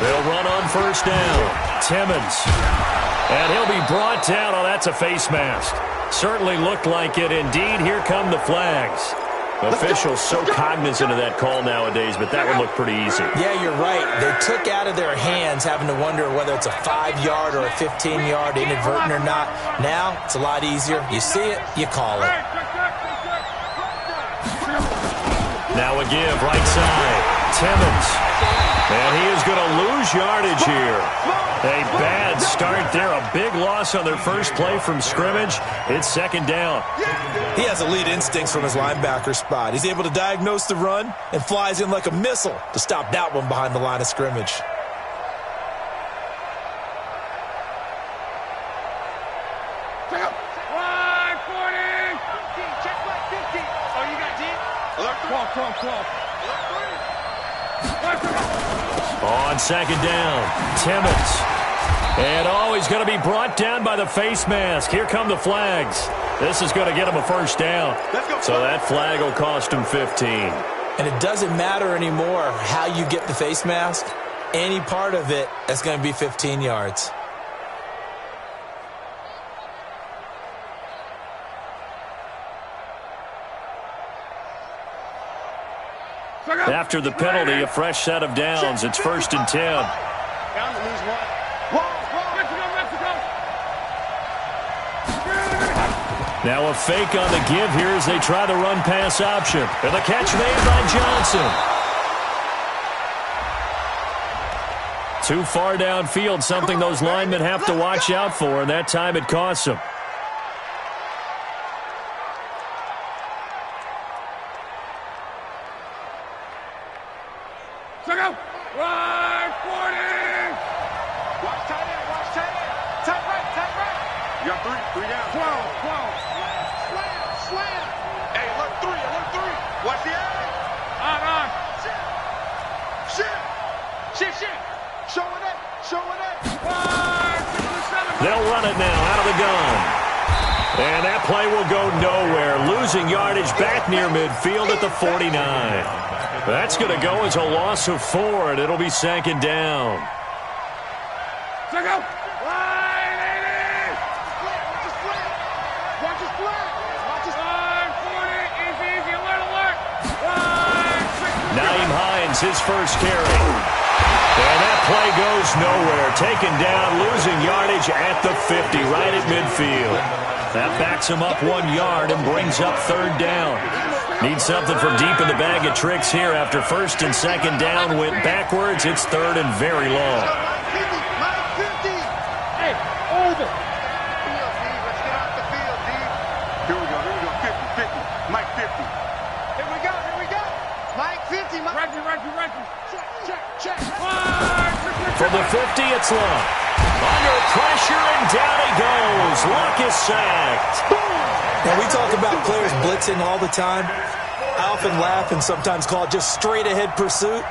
They'll run on first down. Timmons. And he'll be brought down. Oh, that's a face mask. Certainly looked like it. Indeed, here come the flags. Officials so cognizant of that call nowadays, but that one looked pretty easy. Yeah, you're right. They took out of their hands having to wonder whether it's a 5-yard or a 15-yard, inadvertent or not. Now, it's a lot easier. You see it, you call it. Now a give, right side. Timmons. And he is going to lose yardage here. A bad start there. A big loss on their first play from scrimmage. It's second down. He has elite instincts from his linebacker spot. He's able to diagnose the run and flies in like a missile to stop that one behind the line of scrimmage. On second down, Timmons. And he's going to be brought down by the face mask. Here come the flags. This is going to get him a first down. So that flag will cost him 15. And it doesn't matter anymore how you get the face mask. Any part of it is going to be 15 yards. After the penalty, a fresh set of downs. It's 1st and 10. Now a fake on the give here as they try the run-pass option. And the catch made by Johnson. Too far downfield, something those linemen have to watch out for, and that time it costs them. They'll run it now out of the gun. And that play will go nowhere. Losing yardage back near midfield at the 49. That's going to go as a loss of 4, and it'll be second down. Naeem Hines, his first carry. And that play goes nowhere. Taken down, losing yardage at the 50, right at midfield. That backs him up 1 yard and brings up third down. Need something from deep in the bag of tricks here after first and second down went backwards. It's third and very long. Hey, over. Here we go, 50, Mike 50. Here we go. Mike 50, Mike. Reggie. Check. From the 50, it's Luck. Under pressure, and down he goes. Luck is sacked. Now, we talk about players blitzing all the time. I often laugh and sometimes call it just straight-ahead pursuit.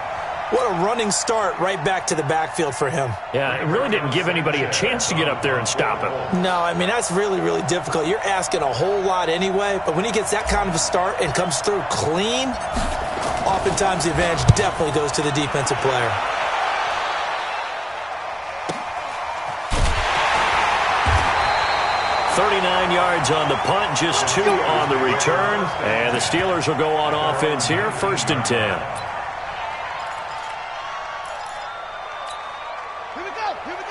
What a running start right back to the backfield for him. Yeah, it really didn't give anybody a chance to get up there and stop him. No, I mean, that's really, really difficult. You're asking a whole lot anyway, but when he gets that kind of a start and comes through clean, oftentimes the advantage definitely goes to the defensive player. $39 yards on the punt, just 2 on the return. And the Steelers will go on offense here, 1st and 10. Here we go. I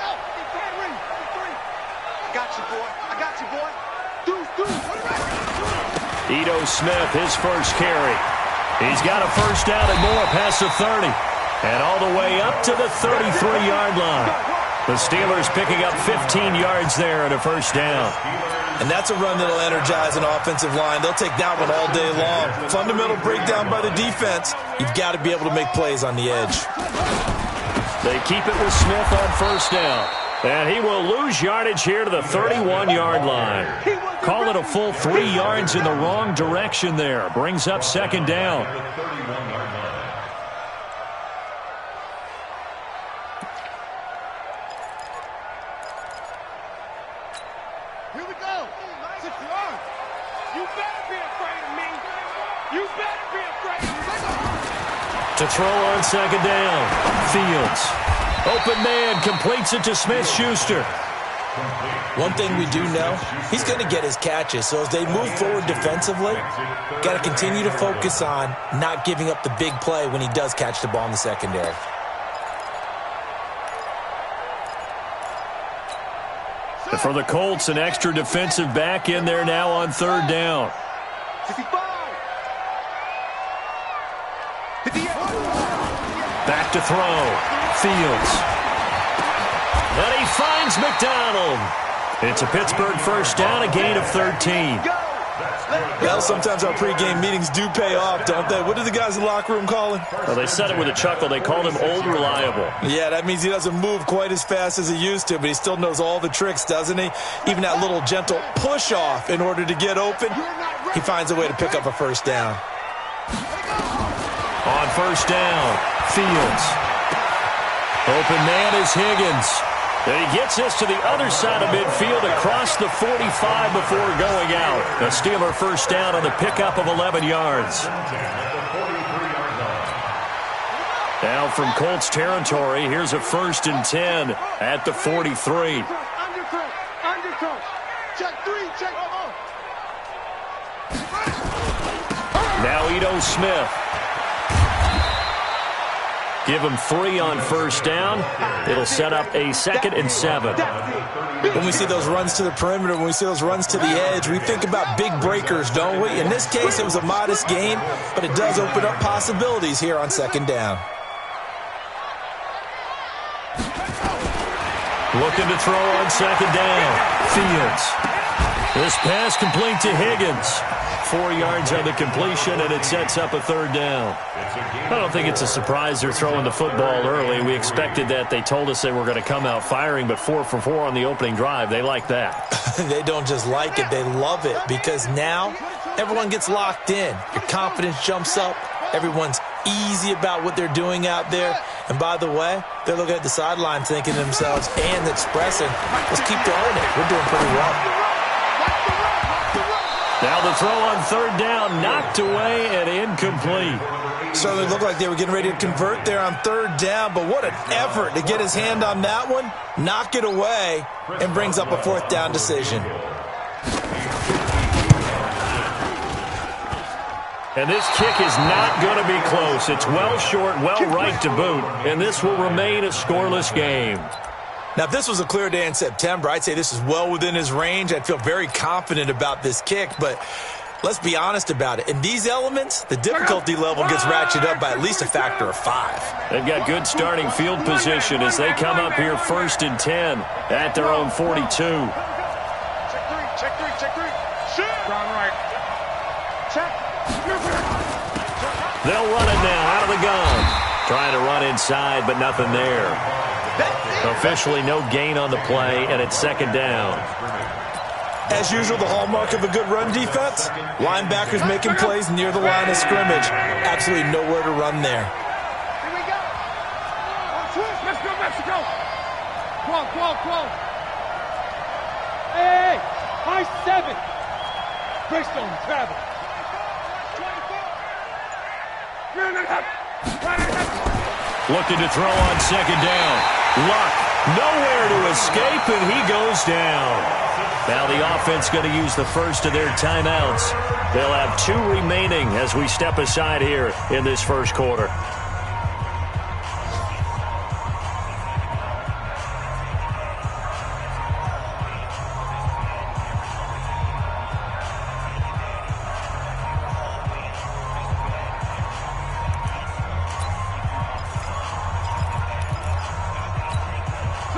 got you, boy. Ito Smith, his first carry. He's got a first down and more past the 30. And all the way up to the 33-yard line. The Steelers picking up 15 yards there and a first down. And that's a run that'll energize an offensive line. They'll take that one all day long. Fundamental breakdown by the defense. You've got to be able to make plays on the edge. They keep it with Smith on first down. And he will lose yardage here to the 31-yard line. Call it a full 3 yards in the wrong direction there. Brings up second down. Here we go. 6 yards. You better be afraid To throw on second down. Fields. Open man, completes it to Smith-Schuster. One thing we do know, he's going to get his catches. So as they move forward defensively, got to continue to focus on not giving up the big play when he does catch the ball in the secondary. And for the Colts, an extra defensive back in there now on third down. 55. Back to throw. Fields. And he finds McDonald. It's a Pittsburgh first down, a gain of 13. Well, sometimes our pregame meetings do pay off, don't they? What do the guys in the locker room call him? Well, they said it with a chuckle. They called him Old Reliable. Yeah, that means he doesn't move quite as fast as he used to, but he still knows all the tricks, doesn't he? Even that little gentle push-off in order to get open, he finds a way to pick up a first down. On first down, Fields. Open man is Higgins. And he gets this to the other side of midfield across the 45 before going out. A Steeler first down on the pickup of 11 yards. Now from Colts territory, here's a 1st and 10 at the 43. Undercut. Check 3, check 4. Now Ito Smith. Give him 3 on first down. It'll set up a 2nd and 7. When we see those runs to the perimeter, when we see those runs to the edge, we think about big breakers, don't we? In this case, it was a modest gain, but it does open up possibilities here on second down. Looking to throw on second down. Fields. This pass complete to Higgins. 4 yards on the completion, and it sets up a 3rd down. I don't think it's a surprise they're throwing the football early. We expected that. They told us they were going to come out firing, but 4 for 4 on the opening drive. They like that. They don't just like it, they love it, because now everyone gets locked in. Your confidence jumps up. Everyone's easy about what they're doing out there. And by the way, they're looking at the sideline thinking to themselves and expressing, let's keep throwing it. We're doing pretty well. Now the throw on 3rd down, knocked away and incomplete. Certainly looked like they were getting ready to convert there on 3rd down, but what an effort to get his hand on that one, knock it away, and brings up a 4th down decision. And this kick is not going to be close. It's well short, well right to boot, and this will remain a scoreless game. Now, if this was a clear day in September, I'd say this is well within his range. I'd feel very confident about this kick, but let's be honest about it. In these elements, the difficulty level gets ratcheted up by at least a factor of 5. They've got good starting field position as they come up here 1st and 10 at their own 42. Check 3, check 3. Shoot. Ground right. Check. They'll run it now out of the gun. Trying to run inside, but nothing there. Officially no gain on the play, and it's 2nd down. As usual, the hallmark of a good run defense, linebackers making plays near the line of scrimmage. Absolutely nowhere to run there. Here we go. On switch. Let's go, Mexico. Qual. Hey, high 7. Greystone, travel. 24. Looking to throw on 2nd down. Luck, nowhere to escape, and he goes down. Now the offense going to use the first of their timeouts. They'll have 2 remaining as we step aside here in this first quarter.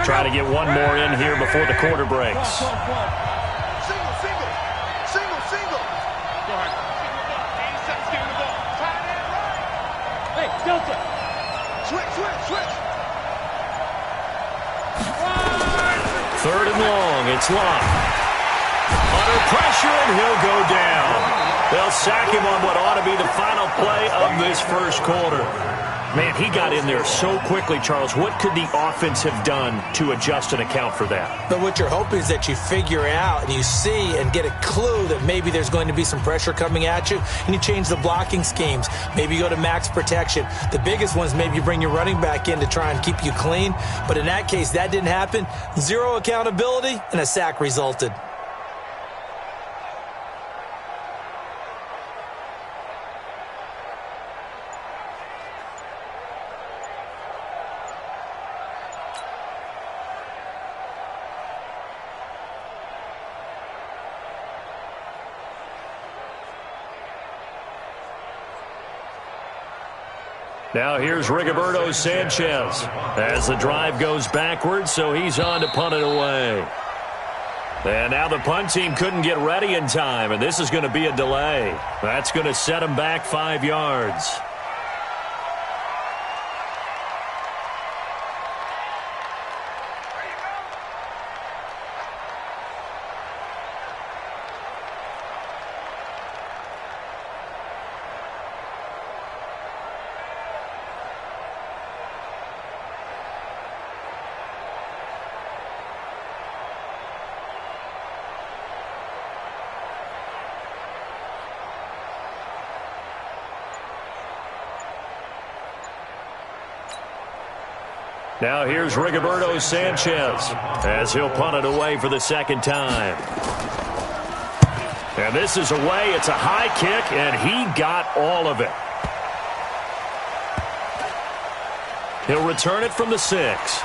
Try to get one more in here before the quarter breaks. Single. Go ahead. Hey, Delta. Switch. 3rd and long. It's Locke. Under pressure, and he'll go down. They'll sack him on what ought to be the final play of this first quarter. Man, he got in there so quickly, Charles. What could the offense have done to adjust and account for that? But what you're hoping is that you figure out and you see and get a clue that maybe there's going to be some pressure coming at you, and you change the blocking schemes. Maybe you go to max protection. The biggest one is maybe you bring your running back in to try and keep you clean. But in that case, that didn't happen. Zero accountability, and a sack resulted. Now here's Rigoberto Sanchez as the drive goes backwards, so he's on to punt it away. And now the punt team couldn't get ready in time, and this is going to be a delay. That's going to set them back 5 yards. Now here's Rigoberto Sanchez as he'll punt it away for the second time. And this is away. It's a high kick, and he got all of it. He'll return it from the 6.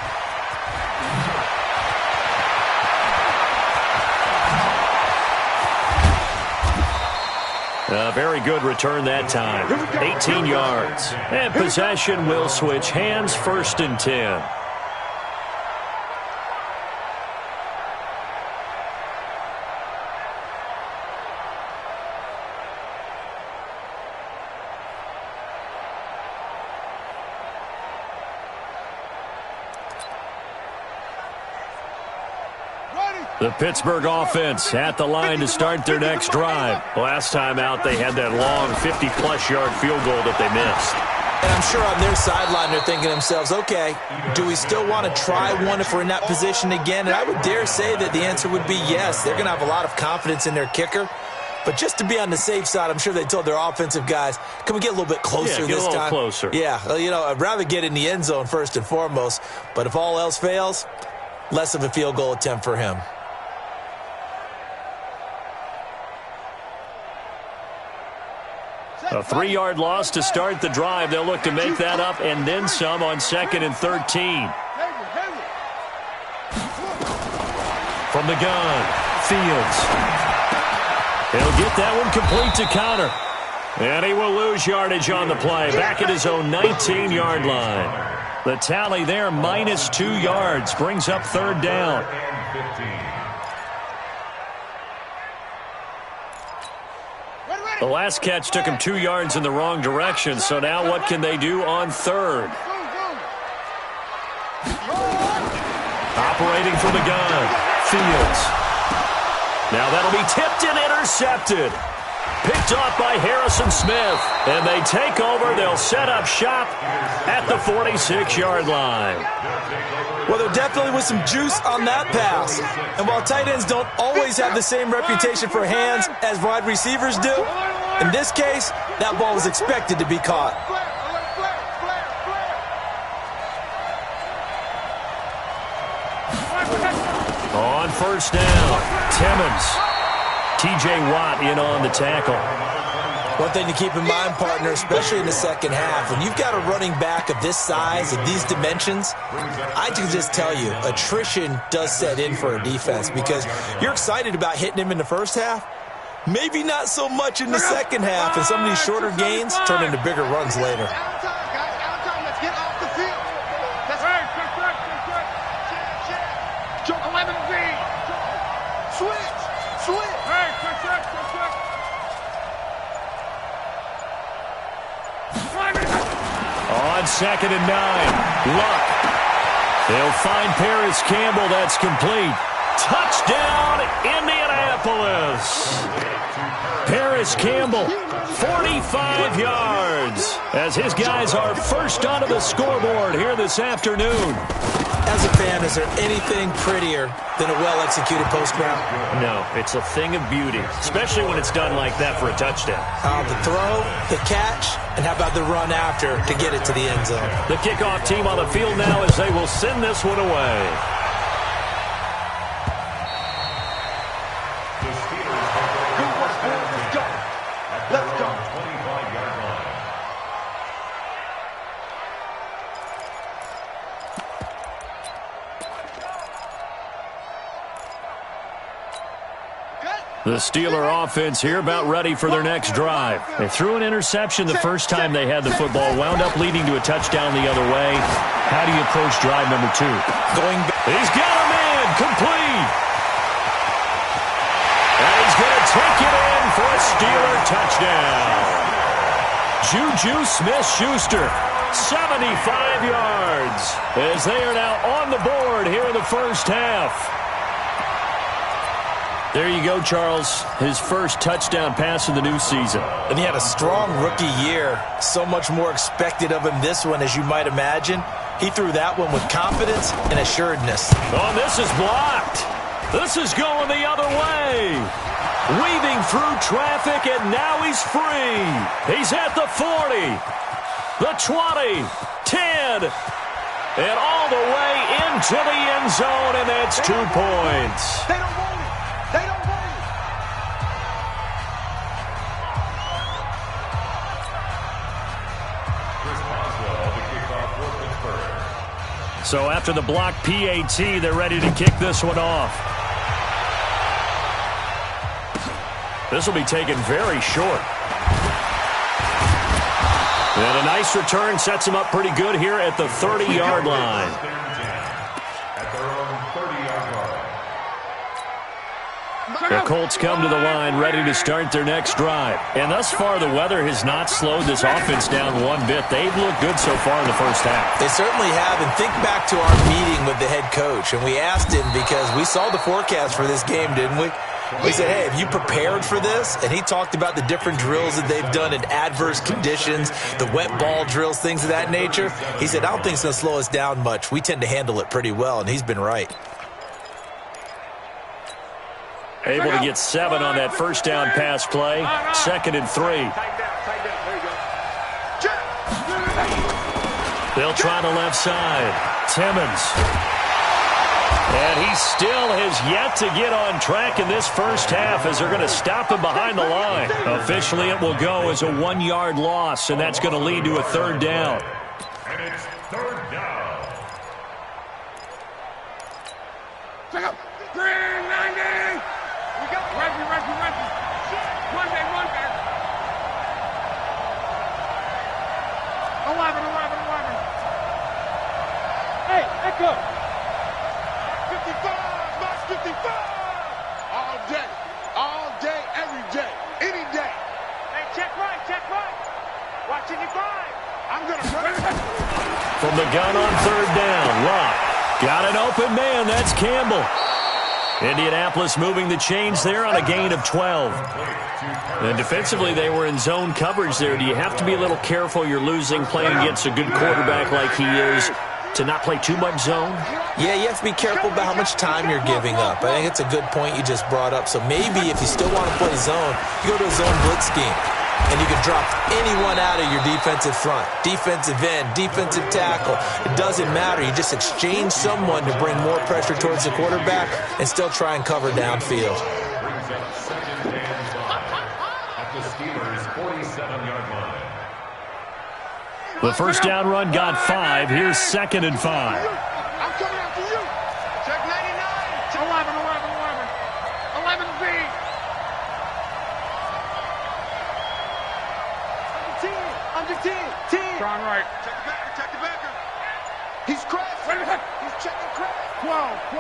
A very good return that time. 18 yards. And possession will switch hands, 1st and 10. The Pittsburgh offense at the line to start their next drive. Last time out, they had that long 50-plus yard field goal that they missed. And I'm sure on their sideline they're thinking to themselves, okay, do we still want to try one if we're in that position again? And I would dare say that the answer would be yes. They're going to have a lot of confidence in their kicker. But just to be on the safe side, I'm sure they told their offensive guys, can we get a little bit closer this time? Yeah, get a little closer. Yeah, you know, I'd rather get in the end zone first and foremost. But if all else fails, less of a field goal attempt for him. A 3-yard loss to start the drive. They'll look to make that up and then some on 2nd and 13. From the gun, Fields. He'll get that one complete to Connor. And he will lose yardage on the play. Back at his own 19-yard line. The tally there, -2 yards. Brings up 3rd down. The last catch took him 2 yards in the wrong direction, so now what can they do on 3rd? Operating from the gun, Fields. Now that'll be tipped and intercepted. Picked off by Harrison Smith, and they take over. They'll set up shop at the 46-yard line. Well, there definitely was some juice on that pass. And while tight ends don't always have the same reputation for hands as wide receivers do, in this case, that ball was expected to be caught. On 1st down, Timmons. T.J. Watt in on the tackle. One thing to keep in mind, partner, especially in the second half, when you've got a running back of this size, of these dimensions, I can just tell you, attrition does set in for a defense because you're excited about hitting him in the first half, maybe not so much in the second half, and some of these shorter gains turn into bigger runs later. Let's get off the field. Joke 11V. Switch. On 2nd and 9, Luck. They'll find Paris Campbell. That's complete. Touchdown, Indianapolis. Paris Campbell, 45 yards, as his guys are first onto the scoreboard here this afternoon. As a fan, is there anything prettier than a well-executed post route? No, it's a thing of beauty, especially when it's done like that for a touchdown. The throw, the catch, and how about the run after to get it to the end zone? The kickoff team on the field now as they will send this one away. Let's go. The Steeler offense here about ready for their next drive. They threw an interception the first time they had the football, wound up leading to a touchdown the other way. How do you approach drive number 2? He's got a man complete. And he's going to take it in for a Steeler touchdown. Juju Smith-Schuster, 75 yards, as they are now on the board here in the first half. There you go, Charles. His first touchdown pass of the new season. And he had a strong rookie year. So much more expected of him this one, as you might imagine. He threw that one with confidence and assuredness. Oh, this is blocked. This is going the other way. Weaving through traffic, and now he's free. He's at the 40, the 20, 10, and all the way into the end zone, and that's 2 points. They don't want it. They don't want it. So after the block PAT, they're ready to kick this one off. This will be taken very short. And a nice return sets him up pretty good here at the 30-yard line. The Colts come to the line ready to start their next drive. And thus far, the weather has not slowed this offense down one bit. They've looked good so far in the first half. They certainly have. And think back to our meeting with the head coach. And we asked him because we saw the forecast for this game, didn't we? We said, hey, have you prepared for this? And he talked about the different drills that they've done in adverse conditions, the wet ball drills, things of that nature. He said, I don't think it's going to slow us down much. We tend to handle it pretty well, and he's been right. Able to get 7 on that first down pass play. 2nd and 3. They'll try the left side. Timmons. And he still has yet to get on track in this first half as they're going to stop him behind the line. Officially, it will go as a 1-yard loss, and that's going to lead to a 3rd down. And it's 3rd down. Check up. 390. We got Reggie. One day. 11. Hey, echo. 55, March 55. All day, every day, any day. Hey, check right. Watching you five. I'm going to run it. From the gun on 3rd down, Locke got an open man. That's Campbell. Indianapolis moving the chains there on a gain of 12. And defensively, they were in zone coverage there. Do you have to be a little careful? You're losing playing against a good quarterback like he is to not play too much zone? Yeah, you have to be careful about how much time you're giving up. I think it's a good point you just brought up. So maybe if you still want to play zone, you go to a zone blitz scheme. And you can drop anyone out of your defensive front, defensive end, defensive tackle. It doesn't matter. You just exchange someone to bring more pressure towards the quarterback and still try and cover downfield. The first down run got 5. Here's 2nd and 5. I'm coming after you. Check 99. 11. 11 V. Under 10. Trying right. Check the backer. He's crashing. He's checking crash. 12.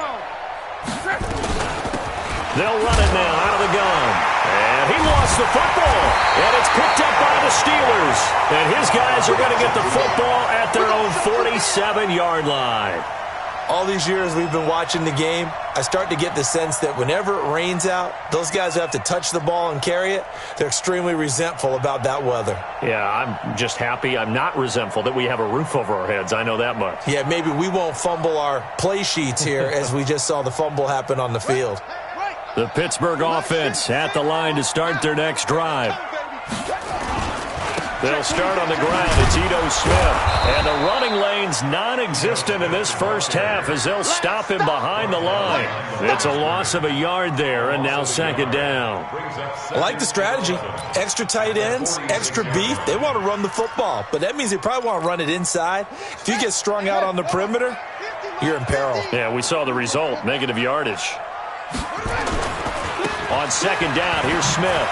They'll run it now out of the gun. And he lost the football. And it's picked up by the Steelers. And his guys are going to get the football at their own 47-yard line. All these years we've been watching the game, I start to get the sense that whenever it rains out, those guys who have to touch the ball and carry it, they're extremely resentful about that weather. Yeah, I'm just happy I'm not resentful that we have a roof over our heads. I know that much. Yeah, maybe we won't fumble our play sheets here as we just saw the fumble happen on the field. The Pittsburgh offense at the line to start their next drive. They'll start on the ground. It's Ito Smith. And the running lane's non-existent in this first half as they'll stop him behind the line. It's a loss of a yard there, and now second down. I like the strategy. Extra tight ends, extra beef. They want to run the football, but that means they probably want to run it inside. If you get strung out on the perimeter, you're in peril. Yeah, we saw the result, negative yardage. On second down, here's Smith.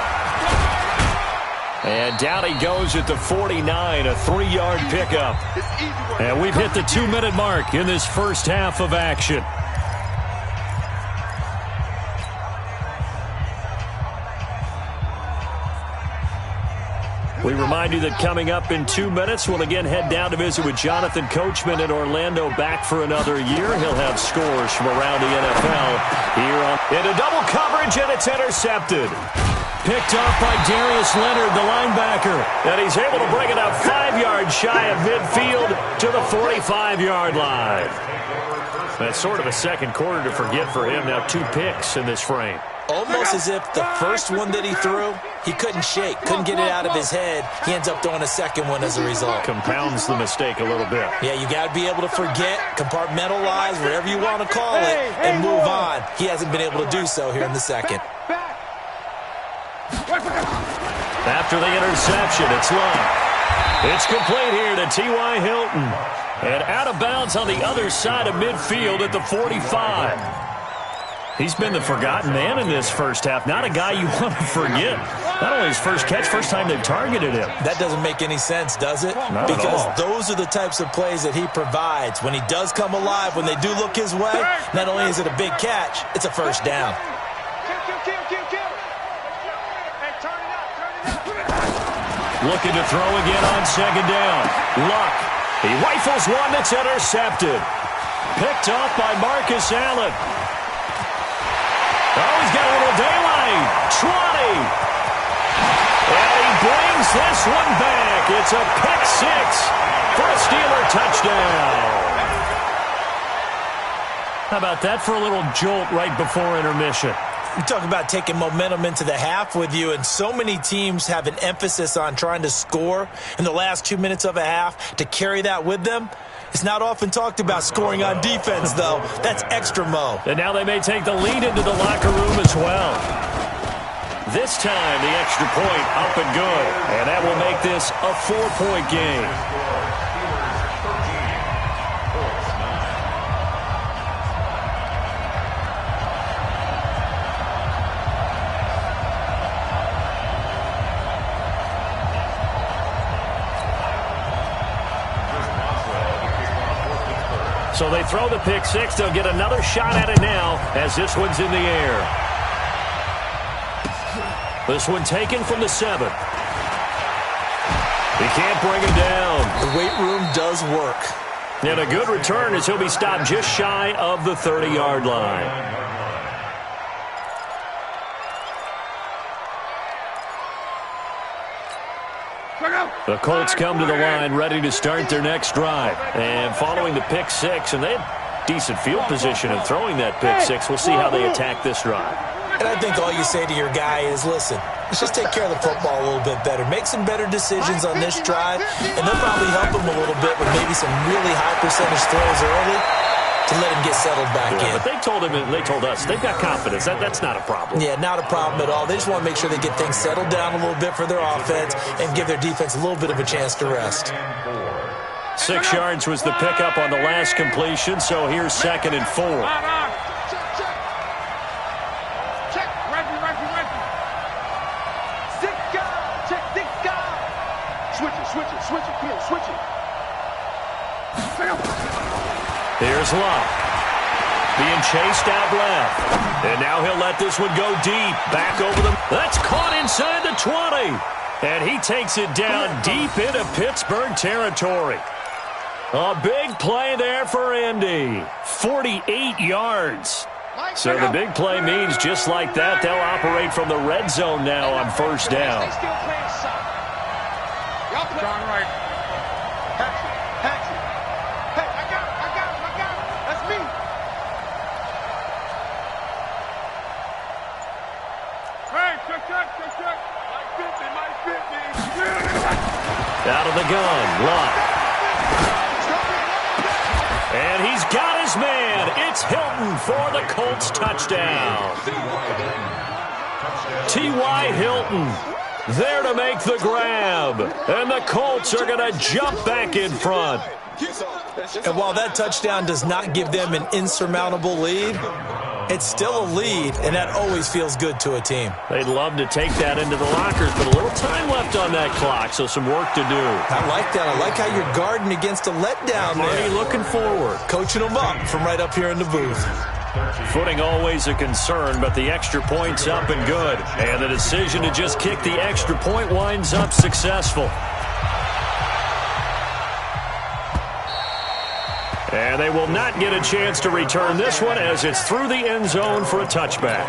And down he goes at the 49, a 3-yard pickup. And we've hit the 2-minute mark in this first half of action. We remind you that coming up in 2 minutes, we'll again head down to visit with Jonathan Coachman in Orlando, back for another year. He'll have scores from around the NFL here on into double coverage, and it's intercepted. Picked off by Darius Leonard, the linebacker, and he's able to bring it up 5 yards shy of midfield to the 45-yard line. That's sort of a second quarter to forget for him. Now 2 picks in this frame. Almost as if the first one that he threw, he couldn't shake, couldn't get it out of his head. He ends up throwing a second one as a result. Compounds the mistake a little bit. Yeah, you got to be able to forget, compartmentalize, whatever you want to call it, and move on. He hasn't been able to do so here in the second. After the interception, it's long. It's complete here to T.Y. Hilton. And out of bounds on the other side of midfield at the 45. He's been the forgotten man in this first half. Not a guy you want to forget. Not only his first catch, first time they've targeted him. That doesn't make any sense, does it? Not because at all. Those are the types of plays that he provides. When he does come alive, when they do look his way, not only is it a big catch, it's a first down. Looking to throw again on second down. Luck. He rifles one that's intercepted. Picked off by Marcus Allen. Oh, he's got a little daylight. 20. And he brings this one back. It's a pick 6 for a Steeler touchdown. How about that for a little jolt right before intermission? You talk about taking momentum into the half with you, and so many teams have an emphasis on trying to score in the last 2 minutes of a half to carry that with them. It's not often talked about scoring on defense, though. That's extra mo. And now they may take the lead into the locker room as well. This time, the extra point up and good. And that will make this a 4-point game. So they throw the pick 6. They'll get another shot at it now as this one's in the air. This one taken from the 7. He can't bring him down. The weight room does work. And a good return as he'll be stopped just shy of the 30-yard line. The Colts come to the line ready to start their next drive. And following the pick 6, and they had decent field position in throwing that pick 6. We'll see how they attack this drive. And I think all you say to your guy is, listen, let's just take care of the football a little bit better. Make some better decisions on this drive, and they'll probably help him a little bit with maybe some really high percentage throws early to let him get settled back in. But they told him, and they told us, they've got confidence. That's not a problem. Yeah, not a problem at all. They just want to make sure they get things settled down a little bit for their offense and give their defense a little bit of a chance to rest. 6 yards was the pickup on the last completion, so here's 2nd and 4. Here's Luck. Being chased out left. And now he'll let this one go deep. Back over them. That's caught inside the 20. And he takes it down deep into Pittsburgh territory. A big play there for Indy. 48 yards. So the big play means just like that, they'll operate from the red zone now on first down. John Wright. Patsy. Hey, I got him. That's me. Hey, check. Mike 50. Out of the gun, Locke. And he's got his man. It's Hilton for the Colts touchdown. T.Y. Hilton there to make the grab. And the Colts are going to jump back in front. And while that touchdown does not give them an insurmountable lead, it's still a lead, and that always feels good to a team. They'd love to take that into the lockers, but a little time left on that clock, so some work to do. I like that. I like how you're guarding against a letdown there. Marty looking forward. Coaching them up from right up here in the booth. Footing always a concern, but the extra point's up and good. And the decision to just kick the extra point winds up successful. And they will not get a chance to return this one as it's through the end zone for a touchback.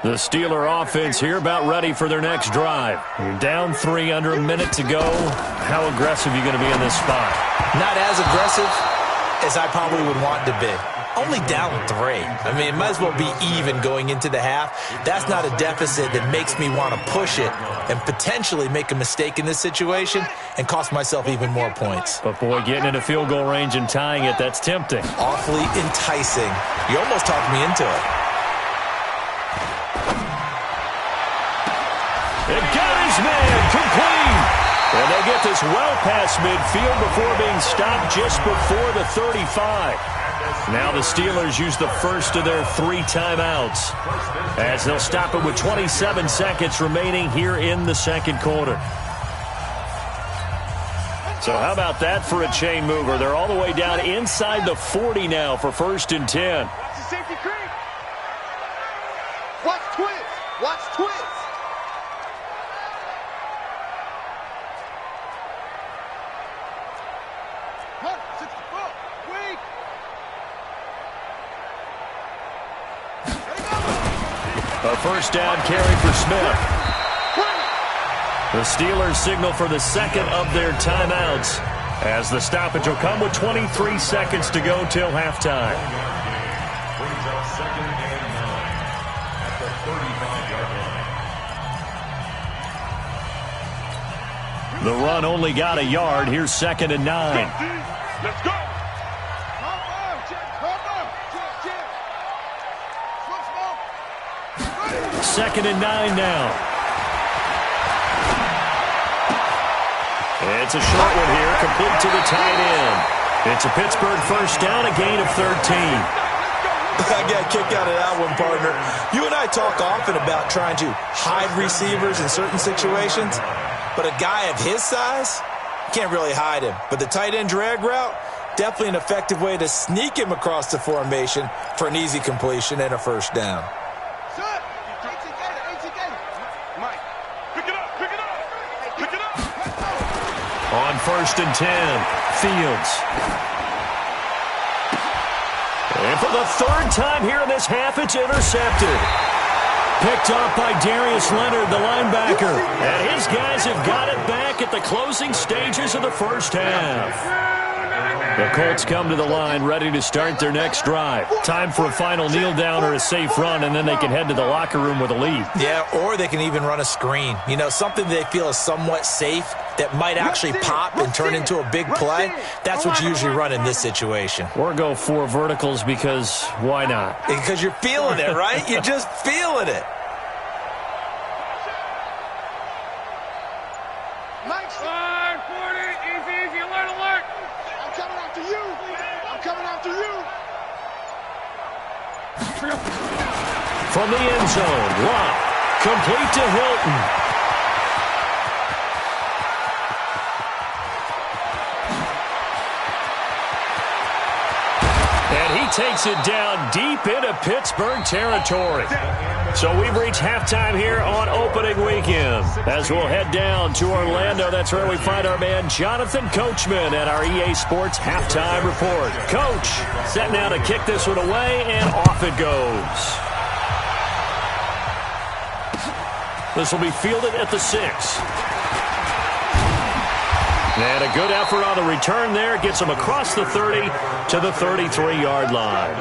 The Steeler offense here about ready for their next drive. You're down 3, under a minute to go. How aggressive are you going to be in this spot? Not as aggressive as I probably would want to be. Only down 3. I mean, it might as well be even going into the half. That's not a deficit that makes me want to push it and potentially make a mistake in this situation and cost myself even more points. But, boy, getting into field goal range and tying it, that's tempting. Awfully enticing. You almost talked me into it. It got his man complete. And they get this well past midfield before being stopped just before the 35. Now the Steelers use the first of their 3 timeouts as they'll stop it with 27 seconds remaining here in the second quarter. So how about that for a chain mover? They're all the way down inside the 40 now for 1st and 10. Watch the safety creep. Watch twins. Watch twins. A first down carry for Smith. The Steelers signal for the second of their timeouts as the stoppage will come with 23 seconds to go till halftime. The run only got a yard. Here's 2nd and 9. Let's go. 2nd and 9 now. It's a short one here, complete to the tight end. It's a Pittsburgh first down, a gain of 13. I got a kick out of that one, partner. You and I talk often about trying to hide receivers in certain situations, but a guy of his size, can't really hide him. But the tight end drag route, definitely an effective way to sneak him across the formation for an easy completion and a first down. On 1st and 10, Fields. And for the 3rd time here in this half, it's intercepted. Picked off by Darius Leonard, the linebacker. And his guys have got it back at the closing stages of the first half. The Colts come to the line ready to start their next drive. Time for a final kneel down or a safe run, and then they can head to the locker room with a lead. Yeah, or they can even run a screen. You know, something they feel is somewhat safe that might actually pop and turn into a big play. That's what you usually run in this situation. Or go 4 verticals because why not? Because you're feeling it, right? You're just feeling it. From the end zone, Locke, complete to Hilton. And he takes it down deep into Pittsburgh territory. So we've reached halftime here on opening weekend. As we'll head down to Orlando, that's where we find our man Jonathan Coachman at our EA Sports Halftime Report. Coach, set now to kick this one away, and off it goes. This will be fielded at the 6. And a good effort on the return there. Gets him across the 30 to the 33-yard line.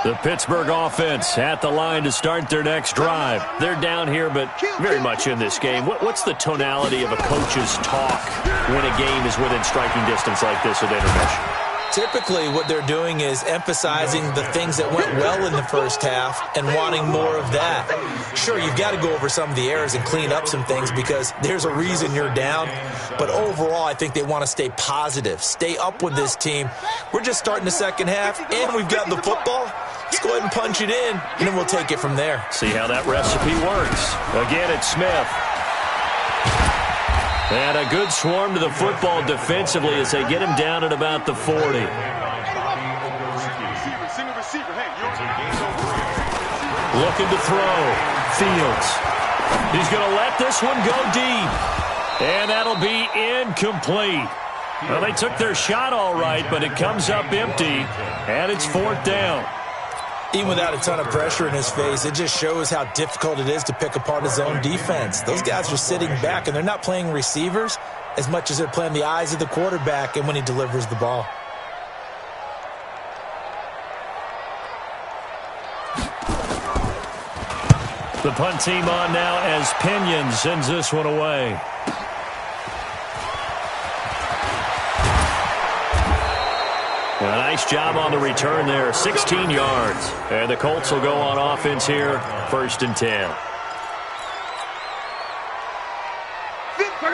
The Pittsburgh offense at the line to start their next drive. They're down here, but very much in this game. What's the tonality of a coach's talk when a game is within striking distance like this at intermission? Typically, what they're doing is emphasizing the things that went well in the first half and wanting more of that. Sure, you've got to go over some of the errors and clean up some things because there's a reason you're down. But overall, I think they want to stay positive, stay up with this team. We're just starting the second half, and we've got the football. Let's go ahead and punch it in, and then we'll take it from there. See how that recipe works. Again, it's Smith. And a good swarm to the football defensively as they get him down at about the 40. Looking to throw. Fields. He's going to let this one go deep. And that'll be incomplete. Well, they took their shot all right, but it comes up empty, and it's 4th down. Even without a ton of pressure in his face, it just shows how difficult it is to pick apart his own defense. Those guys are sitting back, and they're not playing receivers as much as they're playing the eyes of the quarterback and when he delivers the ball. The punt team on now as Pinion sends this one away. A nice job on the return there, 16 yards. And the Colts will go on offense here, 1st and 10.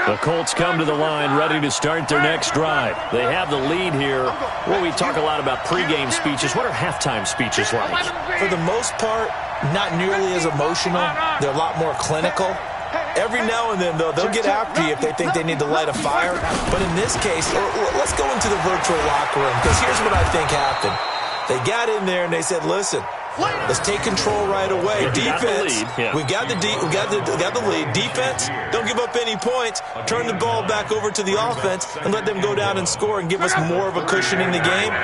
The Colts come to the line ready to start their next drive. They have the lead here. Well, we talk a lot about pregame speeches. What are halftime speeches like? For the most part, not nearly as emotional. They're a lot more clinical. Every now and then, though, they'll get after you if they think they need to light a fire. But in this case, let's go into the virtual locker room, because here's what I think happened. They got in there and they said, listen, let's take control right away. Defense, we got the lead. Defense, don't give up any points. Turn the ball back over to the offense and let them go down and score and give us more of a cushion in the game.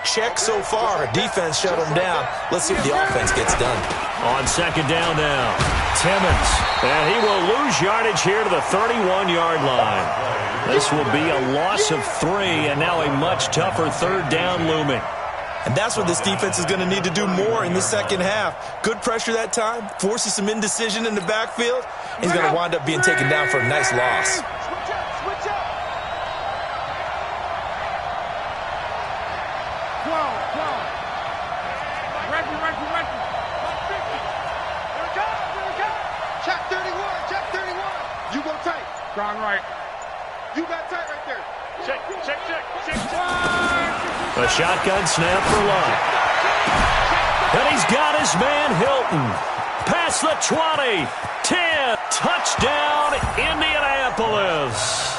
Check so far. Defense shut them down. Let's see if the offense gets done. On 2nd down now, Timmons. And he will lose yardage here to the 31-yard line. This will be a loss of 3, and now a much tougher 3rd down looming. And that's what this defense is going to need to do more in the second half. Good pressure that time, forces some indecision in the backfield. He's going to wind up being taken down for a nice loss. Strong right. You got tight right there. Check. A shotgun snap for Luck. And he's got his man Hilton. Past the 20. 10. Touchdown, Indianapolis.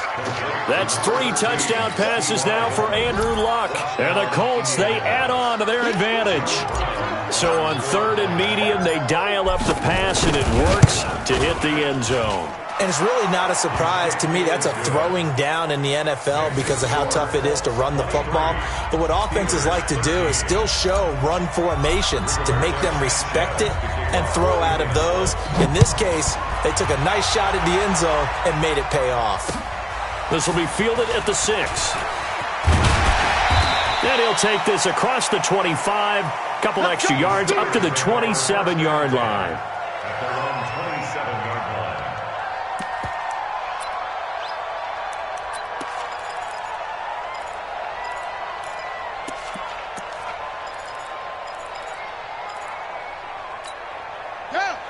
That's 3 touchdown passes now for Andrew Luck. And the Colts, they add on to their advantage. So on 3rd and medium, they dial up the pass, and it works to hit the end zone. And it's really not a surprise to me. That's a throwing down in the NFL because of how tough it is to run the football. But what offenses like to do is still show run formations to make them respect it and throw out of those. In this case, they took a nice shot at the end zone and made it pay off. This will be fielded at the 6. And he'll take this across the 25, couple extra yards up to the 27-yard line.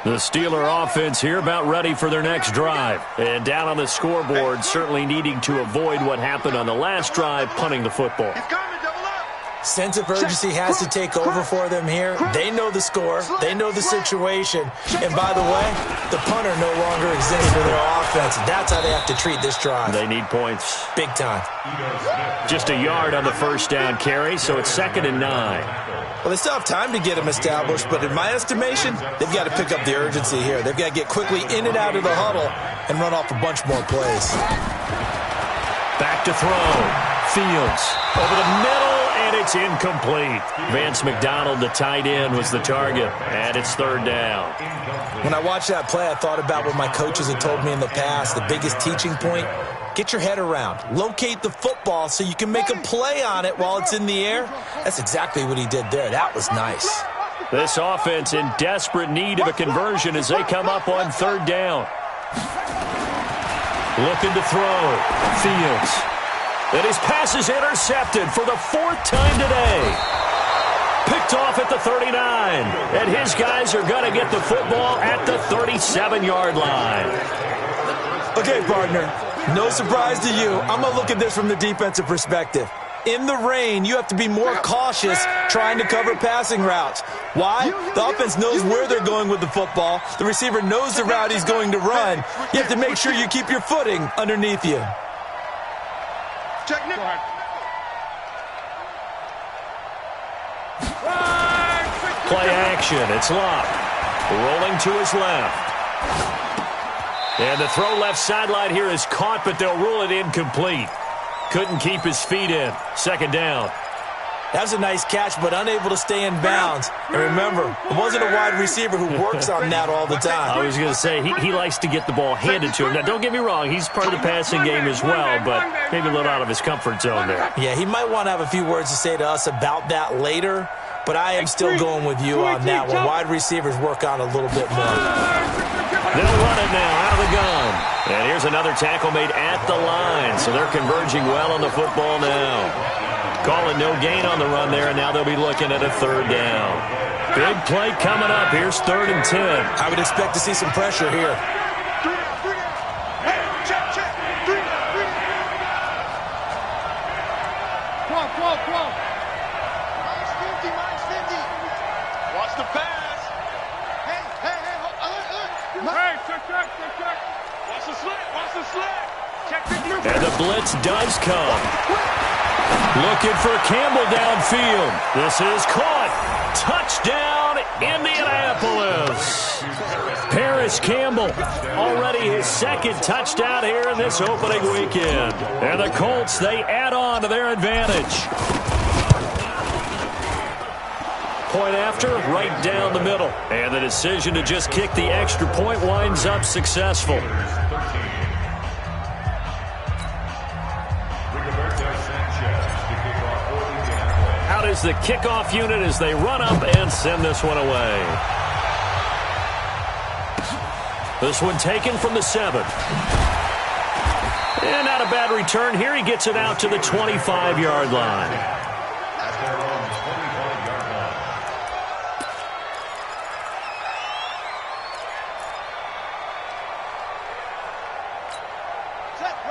The Steeler offense here about ready for their next drive. And down on the scoreboard, certainly needing to avoid what happened on the last drive, punting the football. He's coming, double up. Sense of urgency has to take over for them here. They know the score. They know the situation. And by the way, the punter no longer exists for their offense. That's how they have to treat this drive. They need points. Big time. Just a yard on the first down carry, so it's 2nd and 9. Well, they still have time to get them established, but in my estimation, they've got to pick up the urgency here. They've got to get quickly in and out of the huddle and run off a bunch more plays. Back to throw. Fields over the middle, and it's incomplete. Vance McDonald, the tight end, was the target, and it's 3rd down. When I watched that play, I thought about what my coaches had told me in the past. The biggest teaching point, get your head around. Locate the football so you can make a play on it while it's in the air. That's exactly what he did there. That was nice. This offense in desperate need of a conversion as they come up on 3rd down. Looking to throw. Fields. And his pass is intercepted for the 4th time today. Picked off at the 39. And his guys are going to get the football at the 37-yard line. Okay, partner. No surprise to you. I'm going to look at this from the defensive perspective. In the rain, you have to be more cautious trying to cover passing routes. Why? The offense knows where they're going with the football. The receiver knows the route he's going to run. You have to make sure you keep your footing underneath you. Check Nick. Play action. It's Locke. Rolling to his left. And the throw left sideline here is caught, but they'll rule it incomplete. Couldn't keep his feet in. 2nd down. That was a nice catch, but unable to stay in bounds. And remember, it wasn't a wide receiver who works on that all the time. I was going to say, he likes to get the ball handed to him. Now, don't get me wrong. He's part of the passing game as well, but maybe a little out of his comfort zone there. Yeah, he might want to have a few words to say to us about that later, but I am still going with you on that one. Wide receivers work on a little bit more. They'll run it now out of the gun. And here's another tackle made at the line, so they're converging well on the football now. Calling no gain on the run there, and now they'll be looking at a 3rd down. Big play coming up. Here's 3rd and 10. I would expect to see some pressure here. Hey, check. 3 down. Come on. Minus 50. Watch the pass. Hey. Hey, check. Watch the slant. Check the blue. And the blitz does come. Looking for Campbell downfield. This is caught. Touchdown, Indianapolis. Paris Campbell, already his 2nd touchdown here in this opening weekend. And the Colts, they add on to their advantage. Point after, right down the middle. And the decision to just kick the extra point winds up successful. Out is the kickoff unit as they run up and send this one away. This one taken from the 7. And not a bad return here. He gets it out to the 25-yard line.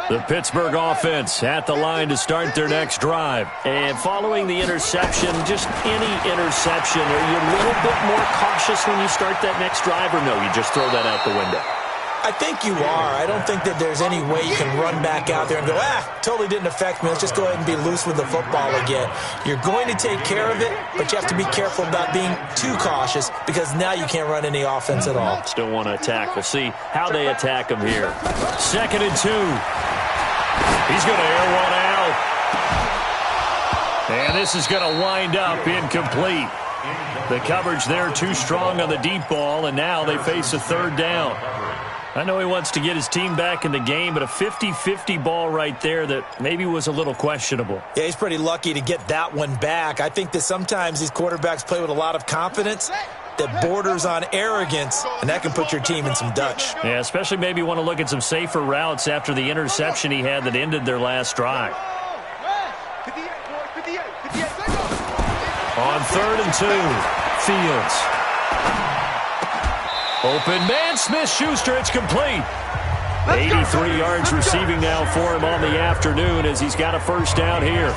The Pittsburgh offense at the line to start their next drive. And following the interception, just any interception, are you a little bit more cautious when you start that next drive, or no, you just throw that out the window? I think you are. I don't think that there's any way you can run back out there and go, totally didn't affect me. Let's just go ahead and be loose with the football again. You're going to take care of it, but you have to be careful about being too cautious because now you can't run any offense at all. Still want to attack. We'll see how they attack him here. 2nd and 2. He's going to air one out. And this is going to wind up incomplete. The coverage there too strong on the deep ball, and now they face a 3rd down. I know he wants to get his team back in the game, but a 50-50 ball right there that maybe was a little questionable. Yeah, he's pretty lucky to get that one back. I think that sometimes these quarterbacks play with a lot of confidence that borders on arrogance, and that can put your team in some Dutch. Yeah, especially maybe want to look at some safer routes after the interception he had that ended their last drive. On 3rd and 2, Fields. Open man, Smith-Schuster, it's complete. 83 yards receiving now for him on the afternoon as he's got a 1st down here.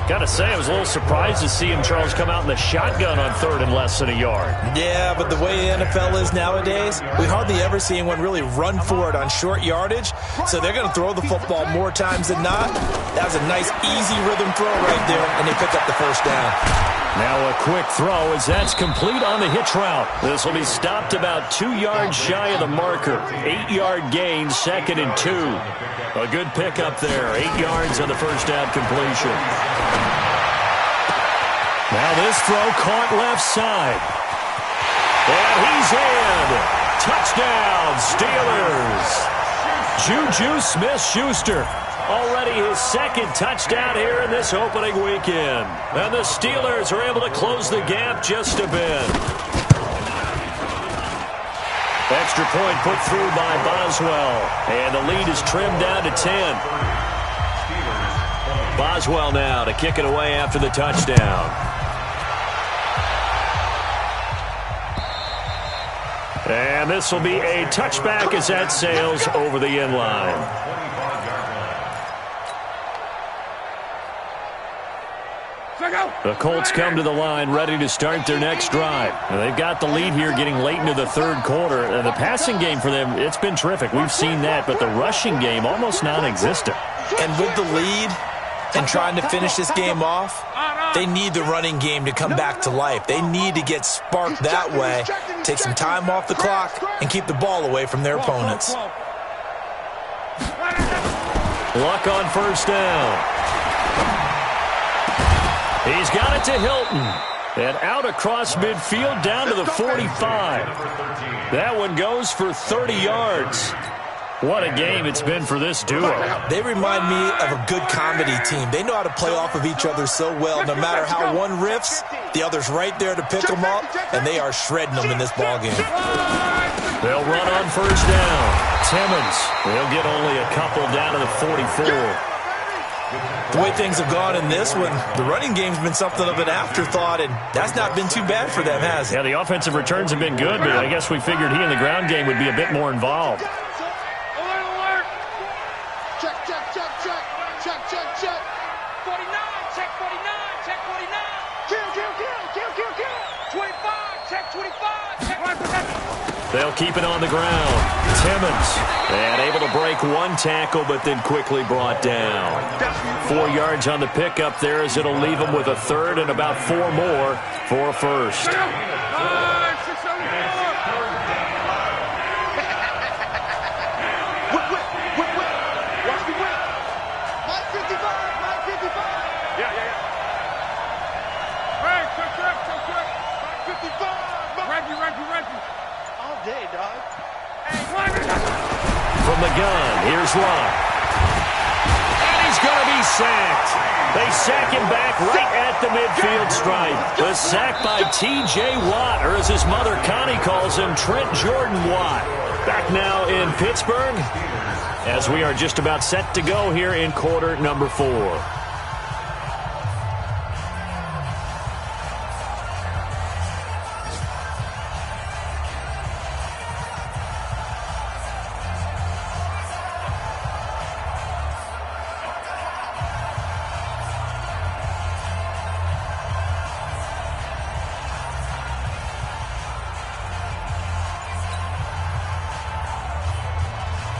Gotta say, I was a little surprised to see him, Charles, come out in the shotgun on third and less than a yard. Yeah, but the way the NFL is nowadays, we hardly ever see anyone really run for it on short yardage, so they're going to throw the football more times than not. That was a nice, easy rhythm throw right there, and they pick up the first down. Now a quick throw as that's complete on the hitch route. This will be stopped about 2 yards shy of the marker. 8-yard gain, 2nd and 2. A good pickup there. 8 yards on the first down completion. Now this throw caught left side. And he's in. Touchdown, Steelers. Juju Smith-Schuster. Already his 2nd touchdown here in this opening weekend. And the Steelers are able to close the gap just a bit. Extra point put through by Boswell. And the lead is trimmed down to 10. Boswell now to kick it away after the touchdown. And this will be a touchback as that sails over the end line. The Colts come to the line ready to start their next drive. And they've got the lead here getting late into the third quarter. And the passing game for them, it's been terrific. We've seen that, but the rushing game almost non-existent. And with the lead and trying to finish this game off, they need the running game to come back to life. They need to get sparked that way, take some time off the clock, and keep the ball away from their opponents. Luck on first down. He's got it to Hilton. And out across midfield down to the 45. That one goes for 30 yards. What a game it's been for this duo. They remind me of a good comedy team. They know how to play off of each other so well. No matter how one riffs, the other's right there to pick them up, and they are shredding them in this ballgame. They'll run on first down. Timmons, they'll get only a couple down to the 44. The way things have gone in this one, the running game's been something of an afterthought, and that's not been too bad for them, has it? Yeah, the offensive returns have been good, but I guess we figured he in the ground game would be a bit more involved. Alert! Check. 49, check 49, check 49. Kill. 25, check 25, check 25. They'll keep it on the ground. Timmons, and able to break one tackle, but then quickly brought down. 4 yards on the pickup there as it'll leave them with a third and about 4 more for a first. From the gun, here's Locke. And he's going to be sacked. They sack him back right at the midfield stripe. The sack by T.J. Watt, or as his mother Connie calls him, Trent Jordan Watt. Back now in Pittsburgh as we are just about set to go here in quarter number 4.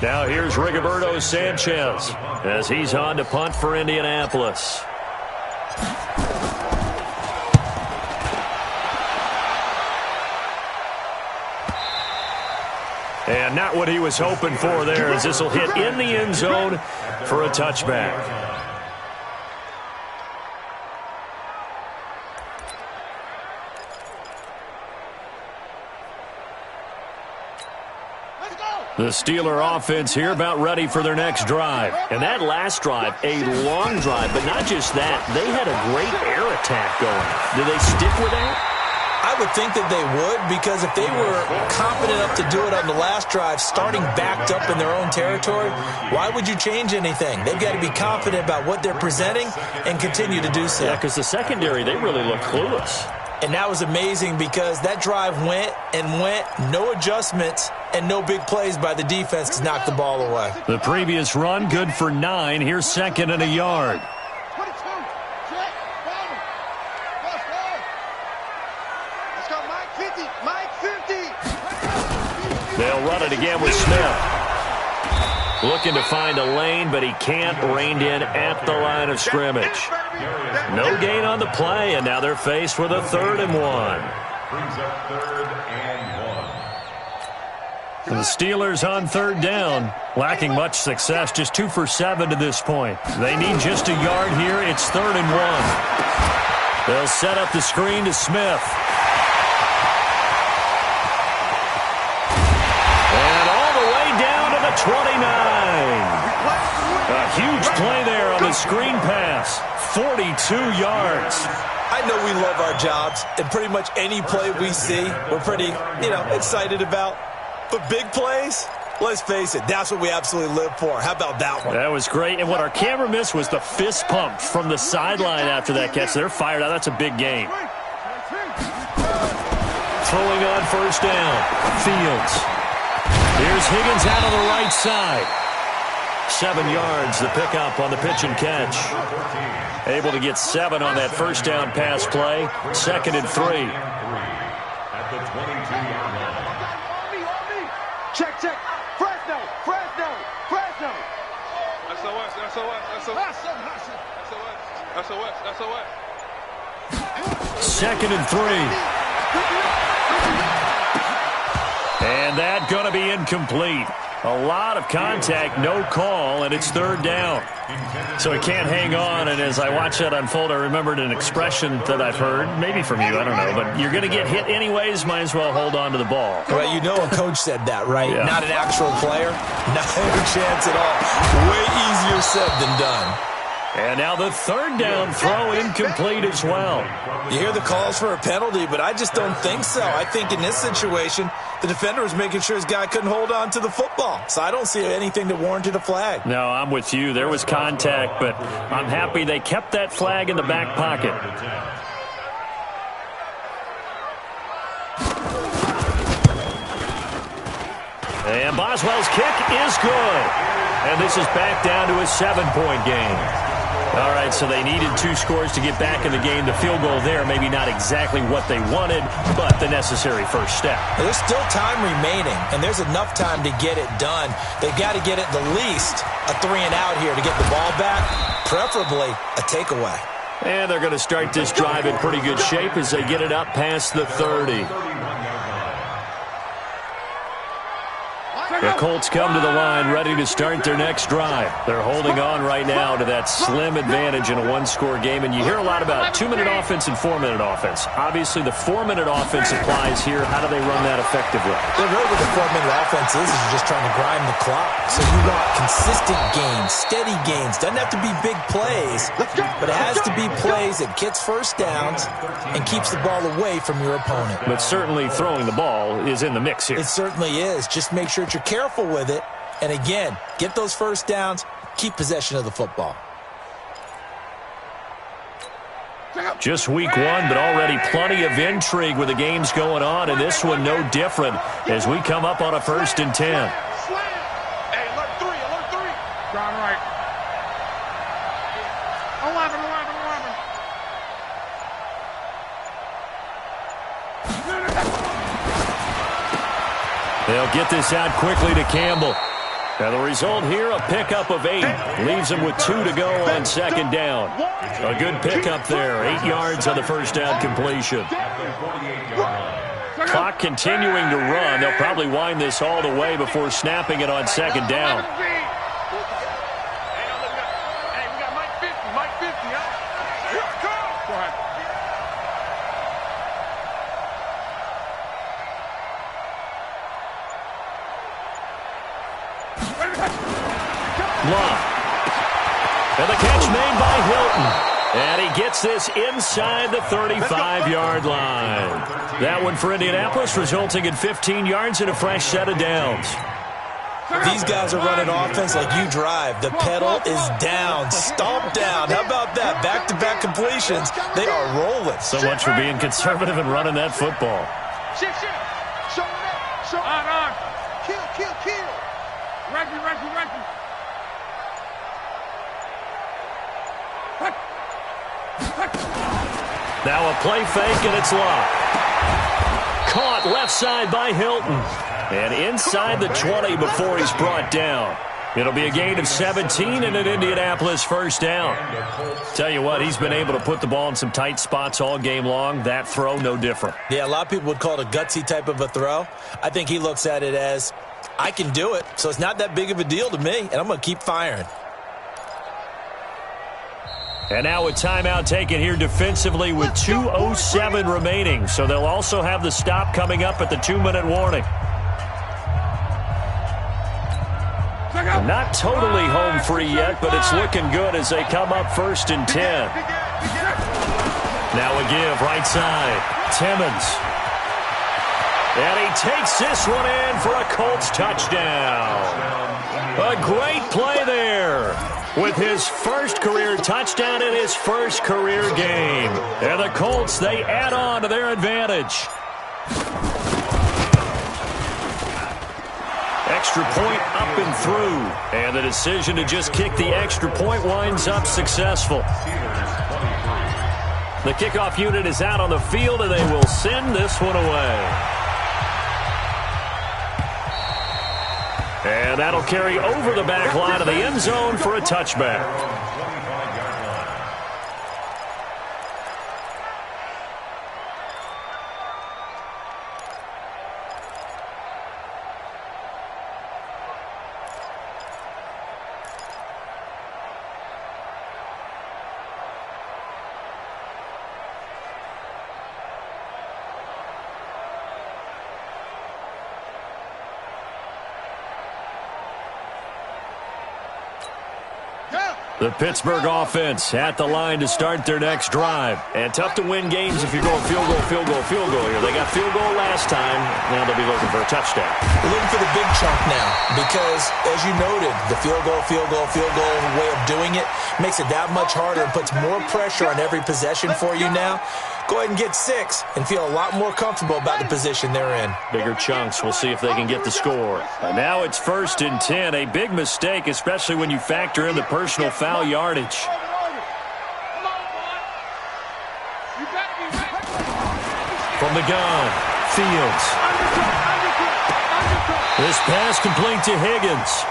Now here's Rigoberto Sanchez as he's on to punt for Indianapolis. And not what he was hoping for there, as this will hit in the end zone for a touchback. The Steeler offense here about ready for their next drive. And that last drive, a long drive, but not just that. They had a great air attack going. Do they stick with that? I would think that they would, because if they were confident enough to do it on the last drive, starting backed up in their own territory, why would you change anything? They've got to be confident about what they're presenting and continue to do so. Yeah, because the secondary, they really look clueless. And that was amazing because that drive went, no adjustments, and no big plays by the defense to knock the ball away. The previous run, good for 9. Here's second and a yard. 22, check. 50, Mike 50. They'll run it again with Smith. Looking to find a lane, but he can't. Reined in at the line of scrimmage. No gain on the play, and now they're faced with a 3rd and 1. Brings up 3rd and 1. The Steelers on 3rd down, lacking much success, just 2 for 7 to this point. They need just a yard here. It's 3rd and 1. They'll set up the screen to Smith. And all the way down to the 29. A huge play there on the screen pass. 42 yards. I know we love our jobs, and pretty much any play we see, we're pretty, excited about. But big plays, let's face it, that's what we absolutely live for. How about that one? That was great. And what our camera missed was the fist pump from the sideline after that catch. They're fired out. That's a big gain. Throwing on 1st down. Fields. Here's Higgins out on the right side. 7 yards, the pickup on the pitch and catch. Able to get 7 on that 1st down pass play. 2nd and 3. At the 22-yard line. Check. Fresno. SOS. 2nd and 3. And that going to be incomplete. A lot of contact, no call, and it's 3rd down. So he can't hang on, and as I watch that unfold, I remembered an expression that I've heard, maybe from you, I don't know, but you're going to get hit anyways, might as well hold on to the ball. Well, you know a coach said that, right? Yeah. Not an actual player. Not a chance at all. Way easier said than done. And now the 3rd down throw incomplete as well. You hear the calls for a penalty, but I just don't think so. I think in this situation, the defender was making sure his guy couldn't hold on to the football. So I don't see anything that warranted a flag. No, I'm with you. There was contact, but I'm happy they kept that flag in the back pocket. And Boswell's kick is good. And this is back down to a 7-point game. All right, so they needed 2 scores to get back in the game. The field goal there, maybe not exactly what they wanted, but the necessary first step. There's still time remaining, and there's enough time to get it done. They've got to get at the least a 3-and-out here to get the ball back, preferably a takeaway. And they're going to start this drive in pretty good shape as they get it up past the 30. The Colts come to the line ready to start their next drive. They're holding on right now to that slim advantage in a 1-score game. And you hear a lot about 2-minute offense and 4-minute offense. Obviously, the 4-minute offense applies here. How do they run that effectively? Well, really what the 4-minute offense is you're just trying to grind the clock. So you want consistent gains, steady gains. Doesn't have to be big plays, but it has to be plays that gets first downs and keeps the ball away from your opponent. But certainly throwing the ball is in the mix here. It certainly is. Just make sure that you're careful with it. And again, get those first downs, keep possession of the football. Just week 1, but already plenty of intrigue with the games going on, and this one no different as we come up on a 1st and 10. Hey, alert 3. Ground right. 11. They'll get this out quickly to Campbell. Now the result here, a pickup of 8. Leaves them with 2 to go on 2nd down. A good pickup there. 8 yards on the first down completion. Clock continuing to run. They'll probably wind this all the way before snapping it on 2nd down. Hey, we got Mike 50, huh? Go ahead. Love. And the catch made by Hilton. And he gets this inside the 35-yard line. That one for Indianapolis, resulting in 15 yards and a fresh set of downs. These guys are running offense like you drive. The pedal is down, stomp down. How about that? Back-to-back completions. They are rolling. So much for being conservative and running that football. Shift. Show on. Kill. Reggie. Now a play fake, and it's locked. Caught left side by Hilton. And inside the 20 before he's brought down. It'll be a gain of 17 and an Indianapolis first down. Tell you what, he's been able to put the ball in some tight spots all game long. That throw, no different. Yeah, a lot of people would call it a gutsy type of a throw. I think he looks at it as, I can do it, so it's not that big of a deal to me, and I'm going to keep firing. And now a timeout taken here defensively with 2:07 remaining. So they'll also have the stop coming up at the 2-minute warning. Not totally home free yet, but it's looking good as they come up 1st and 10. Now a give right side. Timmons. And he takes this one in for a Colts touchdown. A great play there with his first career touchdown in his first career game. And the Colts, they add on to their advantage. Extra point up and through. And the decision to just kick the extra point winds up successful. The kickoff unit is out on the field, and they will send this one away. And that'll carry over the back line of the end zone for a touchback. The Pittsburgh offense at the line to start their next drive. And tough to win games if you're going field goal, field goal, field goal here. They got field goal last time. Now they'll be looking for a touchdown. They're looking for the big chunk now because, as you noted, the field goal way of doing it makes it that much harder and puts more pressure on every possession for you now. Go ahead and get 6 and feel a lot more comfortable about the position they're in. Bigger chunks. We'll see if they can get the score. And now it's 1st and 10. A big mistake, especially when you factor in the personal foul yardage. From the gun, Fields. This pass complete to Higgins.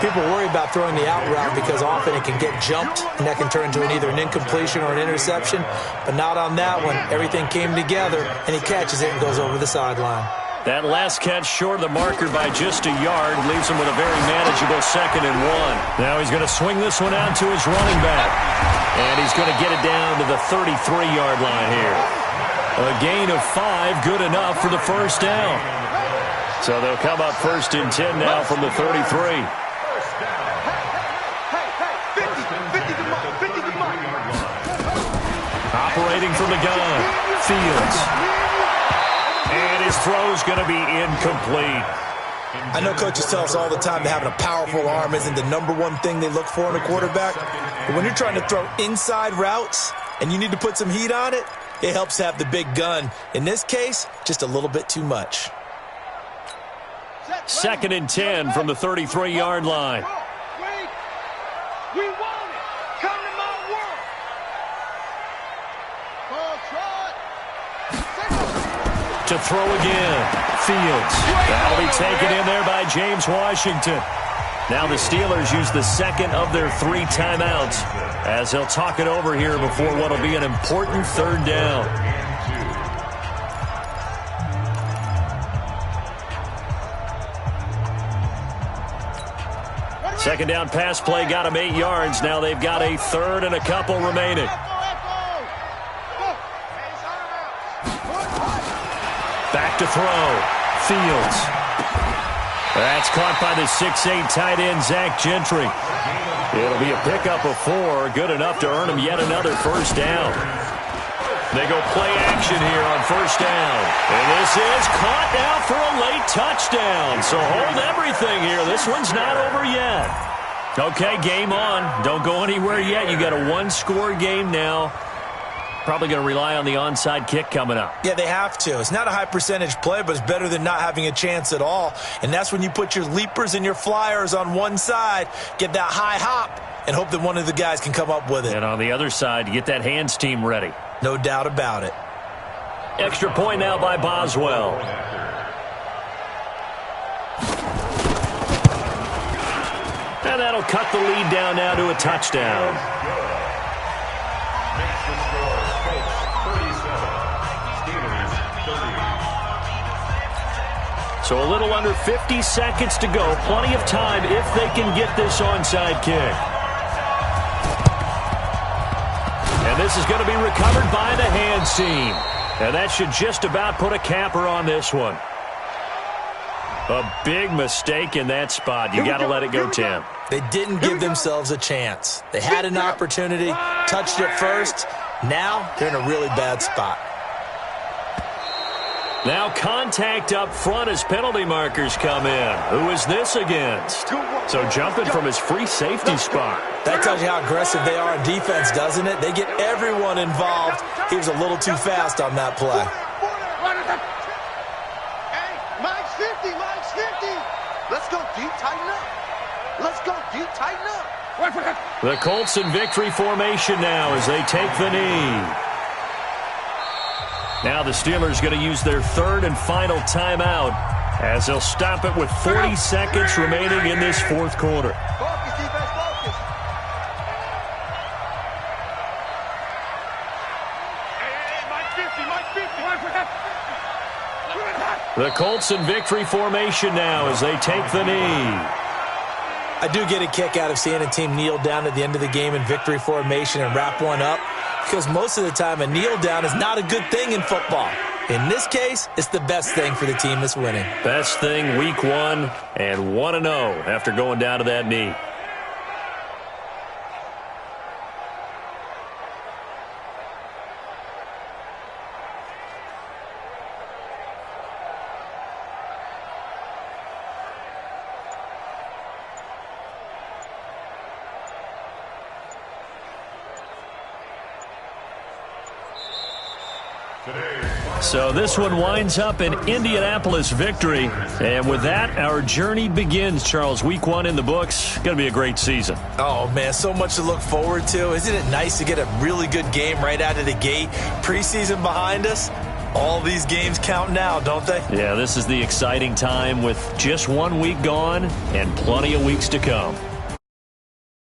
People worry about throwing the out route because often it can get jumped, and that can turn into either an incompletion or an interception. But not on that one. Everything came together, and he catches it and goes over the sideline. That last catch short of the marker by just a yard leaves him with a very manageable 2nd and 1. Now he's going to swing this one out to his running back. And he's going to get it down to the 33-yard line here. A gain of 5, good enough for the first down. So they'll come up 1st and 10 now from the 33. Operating from the gun, Fields. And his throw's going to be incomplete. I know coaches tell us all the time that having a powerful arm isn't the #1 thing they look for in a quarterback. But when you're trying to throw inside routes and you need to put some heat on it, it helps to have the big gun. In this case, just a little bit too much. 2nd and 10 from the 33-yard line. We want it. Come to my world. To throw again, Fields. That'll be taken in there by James Washington. Now the Steelers use the 2nd of their 3 timeouts as they'll talk it over here before what will be an important 3rd down. Second down pass play got him 8 yards. Now they've got a 3rd and a couple remaining. Back to throw. Fields. That's caught by the 6'8" tight end, Zach Gentry. It'll be a pickup of 4, good enough to earn him yet another first down. They go play action here on first down. And this is caught now for a late touchdown. So hold everything here. This one's not over yet. Okay, game on. Don't go anywhere yet. You got a 1-score game now. Probably going to rely on the onside kick coming up. Yeah, they have to. It's not a high percentage play, but it's better than not having a chance at all. And that's when you put your leapers and your flyers on one side, get that high hop, and hope that one of the guys can come up with it. And on the other side, get that hands team ready. No doubt about it. Extra point now by Boswell. And that'll cut the lead down now to a touchdown. Makes the score Colts 37, Steelers 30. So a little under 50 seconds to go. Plenty of time if they can get this onside kick. And this is going to be recovered by the hand seam. And that should just about put a capper on this one. A big mistake in that spot. You got to let it go, Tim. They didn't give themselves a chance. They had an opportunity, touched it first. Now they're in a really bad spot. Now contact up front as penalty markers come in. Who is this against? So jumping from his free safety spot. That tells you how aggressive they are on defense, doesn't it? They get everyone involved. He was a little too fast on that play. Hey, Mike's 50, Mike's 50. Let's go deep, tighten up. Let's go deep, tighten up. The Colts in victory formation now as they take the knee. Now the Steelers going to use their third and final timeout as they'll stop it with 40 seconds remaining in this fourth quarter. Focus, defense, focus. Hey, Mike 50, Mike 50. The Colts in victory formation now as they take the knee. I do get a kick out of seeing a team kneel down at the end of the game in victory formation and wrap one up, because most of the time a kneel down is not a good thing in football. In this case, it's the best thing for the team that's winning. Best thing week 1 and 1-0 after going down to that knee. So this one winds up an Indianapolis victory. And with that, our journey begins, Charles. Week 1 in the books. Going to be a great season. Oh, man, so much to look forward to. Isn't it nice to get a really good game right out of the gate? Preseason behind us. All these games count now, don't they? Yeah, this is the exciting time with just 1 week gone and plenty of weeks to come.